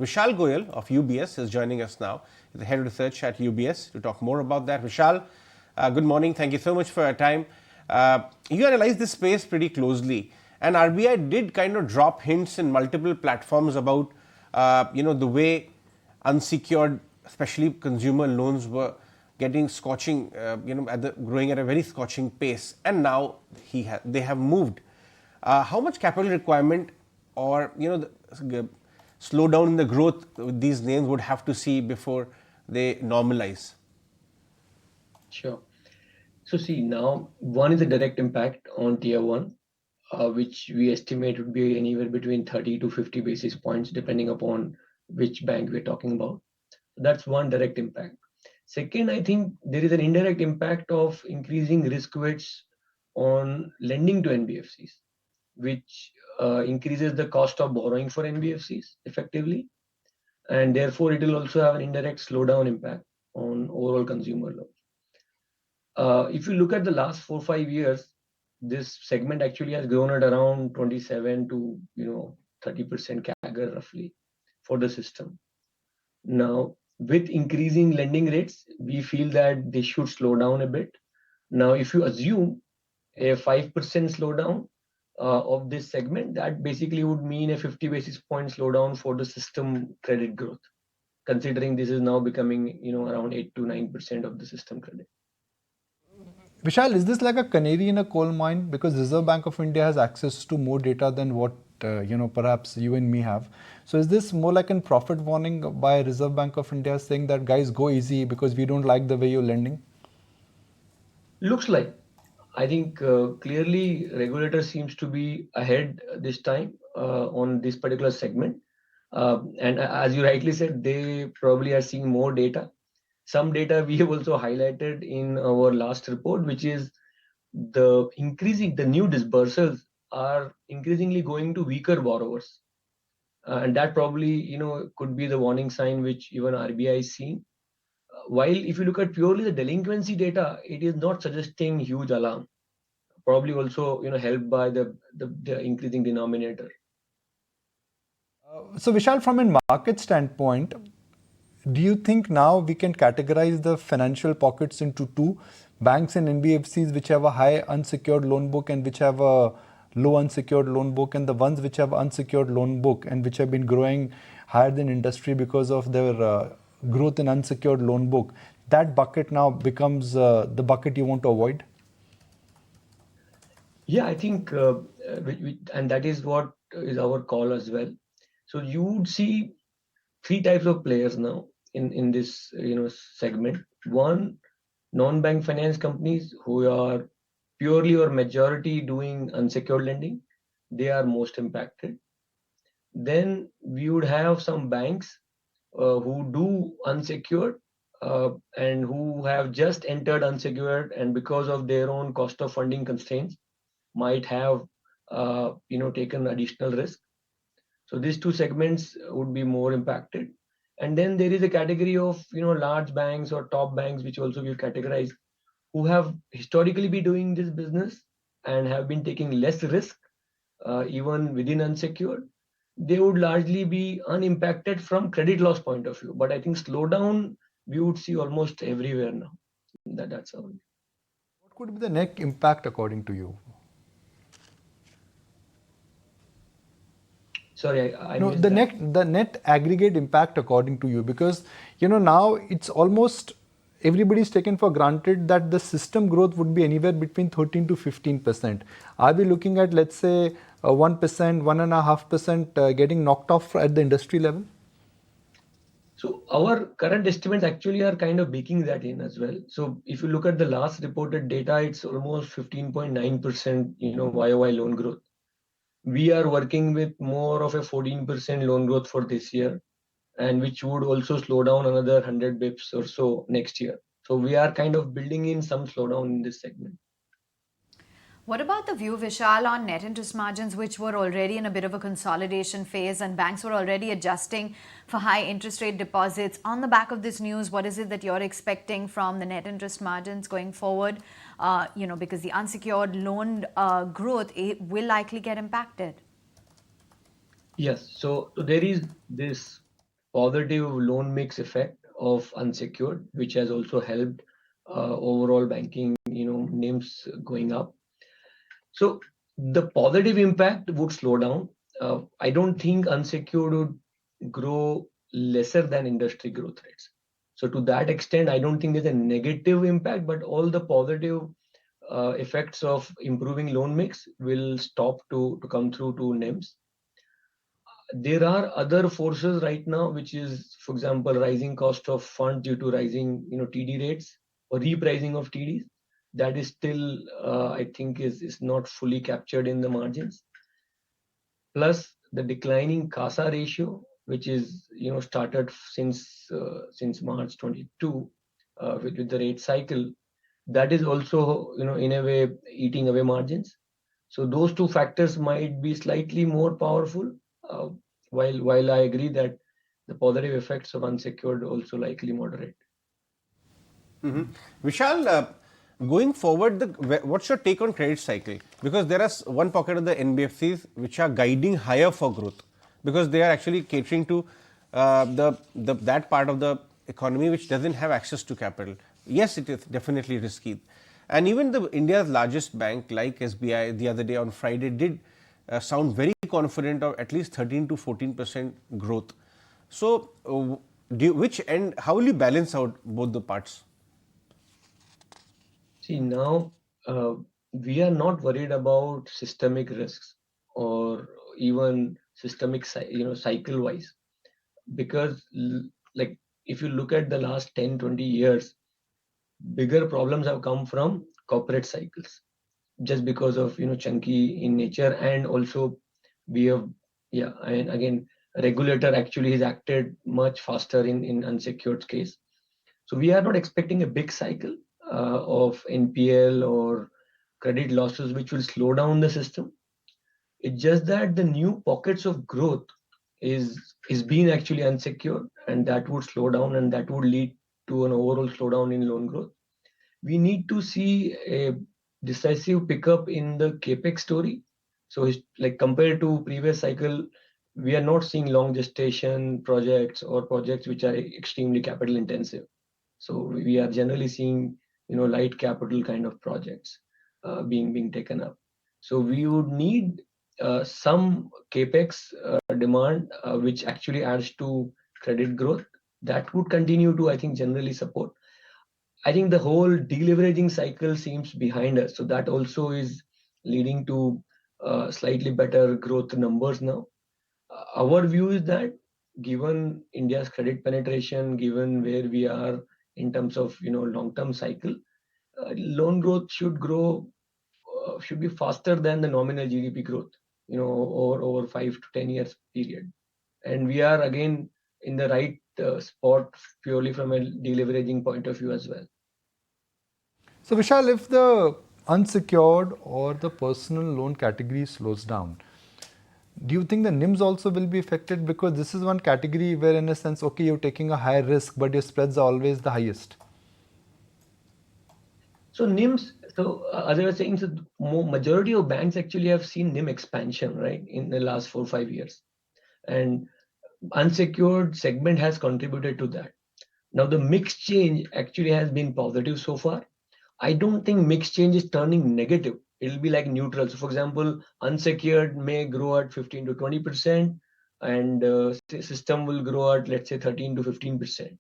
Vishal Goyal of UBS is joining us now. He's the head of research at UBS to talk more about that. Vishal, good morning. Thank you so much for your time. You analyze this space pretty closely, and RBI did kind of drop hints in multiple platforms about the way unsecured, especially consumer loans, were getting scorching, growing at a very scorching pace, and now they have moved. How much capital requirement or the slowdown in the growth these names would have to see before they normalize? Sure. So see, now one is a direct impact on tier one, which we estimate would be anywhere between 30 to 50 basis points, depending upon which bank we're talking about. That's one direct impact. Second, I think there is an indirect impact of increasing risk weights on lending to NBFCs, which increases the cost of borrowing for NBFCs effectively. And therefore, it will also have an indirect slowdown impact on overall consumer loans. If you look at the last 4-5 years, this segment actually has grown at around 27 to 30% CAGR roughly for the system. Now, with increasing lending rates, we feel that they should slow down a bit. Now, if you assume a 5% slowdown of this segment, that basically would mean a 50 basis point slowdown for the system credit growth, considering this is now becoming around 8 to 9% of the system credit. Vishal, is this like a canary in a coal mine? Because Reserve Bank of India has access to more data than what perhaps you and me have. So is this more like a profit warning by Reserve Bank of India saying that guys go easy because we don't like the way you're lending? Looks like. I think clearly regulator seems to be ahead this time on this particular segment. And as you rightly said, they probably are seeing more data. Some data we have also highlighted in our last report, which is the new disbursals are increasingly going to weaker borrowers. And that probably, could be the warning sign which even RBI is seeing. While if you look at purely the delinquency data, it is not suggesting huge alarm. Probably also, helped by the increasing denominator. So Vishal, from a market standpoint, do you think now we can categorize the financial pockets into two, banks and NBFCs which have a high unsecured loan book and which have a low unsecured loan book, and the ones which have unsecured loan book and which have been growing higher than industry because of their growth in unsecured loan book? That bucket now becomes the bucket you want to avoid? Yeah, I think, and that is what is our call as well. So you would see three types of players now in this segment. One, non-bank finance companies who are purely or majority doing unsecured lending. They are most impacted. Then we would have some banks who do unsecured and who have just entered unsecured, and because of their own cost of funding constraints might have taken additional risk. So these two segments would be more impacted. And then there is a category of large banks or top banks, which also we categorize, who have historically been doing this business and have been taking less risk, even within unsecured. They would largely be unimpacted from credit loss point of view. But I think slowdown we would see almost everywhere now. That's how. What could be the net impact according to you? Sorry, I no, missed the that. the net aggregate impact according to you, because now it's almost everybody's taken for granted that the system growth would be anywhere between 13 to 15%. Are we looking at, let's say, 1%, 1.5% getting knocked off at the industry level? So our current estimates actually are kind of baking that in as well. So if you look at the last reported data, it's almost 15.9% YOY loan growth. We are working with more of a 14% loan growth for this year, and which would also slow down another 100 bips or so next year. So we are kind of building in some slowdown in this segment. What about the view, Vishal, on net interest margins, which were already in a bit of a consolidation phase and banks were already adjusting for high interest rate deposits? On the back of this news, what is it that you're expecting from the net interest margins going forward? Because the unsecured loan growth will likely get impacted. Yes, so there is this positive loan mix effect of unsecured, which has also helped overall banking, NIMs going up. So the positive impact would slow down. I don't think unsecured would grow lesser than industry growth rates. So to that extent, I don't think there's a negative impact, but all the positive effects of improving loan mix will stop to come through to NIMs. There are other forces right now, which is, for example, rising cost of funds due to rising, TD rates or repricing of TDs. That is still, I think, is not fully captured in the margins. Plus the declining CASA ratio, which is, started since March 22 with the rate cycle. That is also, in a way eating away margins. So those two factors might be slightly more powerful. While I agree that the positive effects of unsecured also likely moderate. Vishal, going forward, what's your take on credit cycle? Because there is one pocket of the NBFCs which are guiding higher for growth, because they are actually catering to that part of the economy which doesn't have access to capital. Yes, it is definitely risky. And even the India's largest bank like SBI the other day on Friday did sound very confident of at least 13 to 14% growth. So, how will you balance out both the parts? See, now we are not worried about systemic risks or even systemic, cycle wise, because like if you look at the last 10-20 years, bigger problems have come from corporate cycles, just because of chunky in nature, and also we have and again regulator actually has acted much faster in unsecured case. So we are not expecting a big cycle of NPL or credit losses which will slow down the system. It's just that the new pockets of growth is being actually unsecured, and that would slow down, and that would lead to an overall slowdown in loan growth. We need to see a decisive pickup in the capex story. So it's like compared to previous cycle, we are not seeing long gestation projects or projects which are extremely capital intensive. So we are generally seeing light capital kind of projects being taken up. So we would need some capex demand which actually adds to credit growth. That would continue to, I think, generally support. I think the whole deleveraging cycle seems behind us. So that also is leading to slightly better growth numbers now. Our view is that given India's credit penetration, given where we are in terms of long-term cycle, loan growth should be faster than the nominal GDP growth, over 5 to 10 years period. And we are again in the right spot purely from a deleveraging point of view as well. So Vishal, if the unsecured or the personal loan category slows down, do you think the NIMs also will be affected? Because this is one category where, in a sense, okay, you're taking a higher risk, but your spreads are always the highest. So NIMs, as I was saying, so majority of banks actually have seen NIM expansion, right, in the last 4-5 years. And unsecured segment has contributed to that. Now the mix change actually has been positive so far. I don't think mix change is turning negative. It'll be like neutral. So for example, unsecured may grow at 15 to 20%, and system will grow at, let's say, 13 to 15%.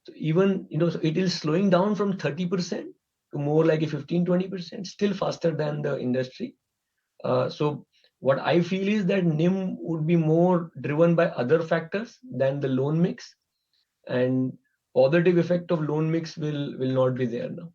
So even, so it is slowing down from 30% to more like a 15-20%, still faster than the industry. So what I feel is that NIM would be more driven by other factors than the loan mix, and positive effect of loan mix will not be there now.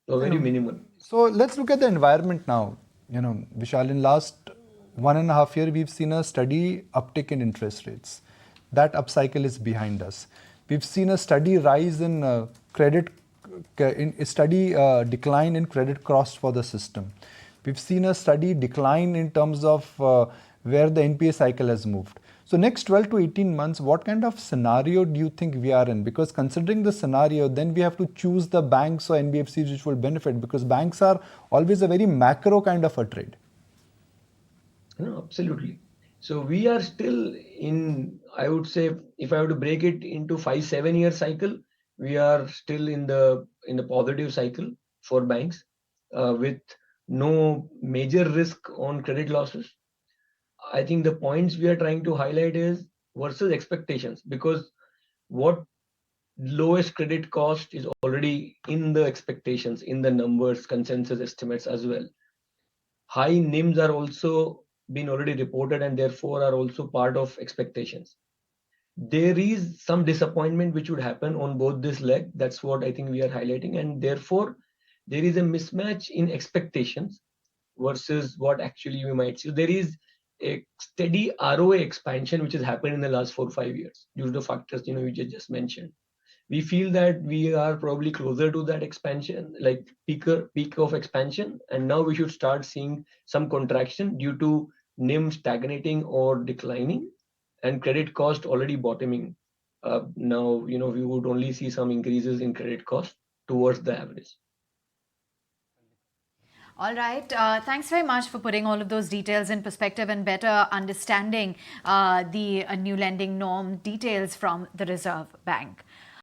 So very minimal. So let's look at the environment now. Vishal, in last 1.5 years, we've seen a steady uptick in interest rates. That upcycle is behind us. We've seen a steady rise in decline in credit cost for the system. We've seen a steady decline in terms of where the NPA cycle has moved. So next 12 to 18 months, what kind of scenario do you think we are in? Because considering the scenario, then we have to choose the banks or NBFCs which will benefit, because banks are always a very macro kind of a trade. No, absolutely. So we are still in, I would say, if I were to break it into 5-7 year cycle, we are still in the positive cycle for banks, with no major risk on credit losses. I think the points we are trying to highlight is versus expectations, because what lowest credit cost is already in the expectations, in the numbers, consensus estimates as well. High NIMs are also been already reported and therefore are also part of expectations. There is some disappointment which would happen on both this leg. That's what I think we are highlighting, and therefore there is a mismatch in expectations versus what actually we might see. There is a steady ROA expansion which has happened in the last 4 or 5 years due to the factors you just mentioned. We feel that we are probably closer to that expansion, like peak of expansion, and now we should start seeing some contraction due to NIM stagnating or declining and credit cost already bottoming. Now we would only see some increases in credit cost towards the average. All right. Thanks very much for putting all of those details in perspective and better understanding the new lending norm details from the Reserve Bank.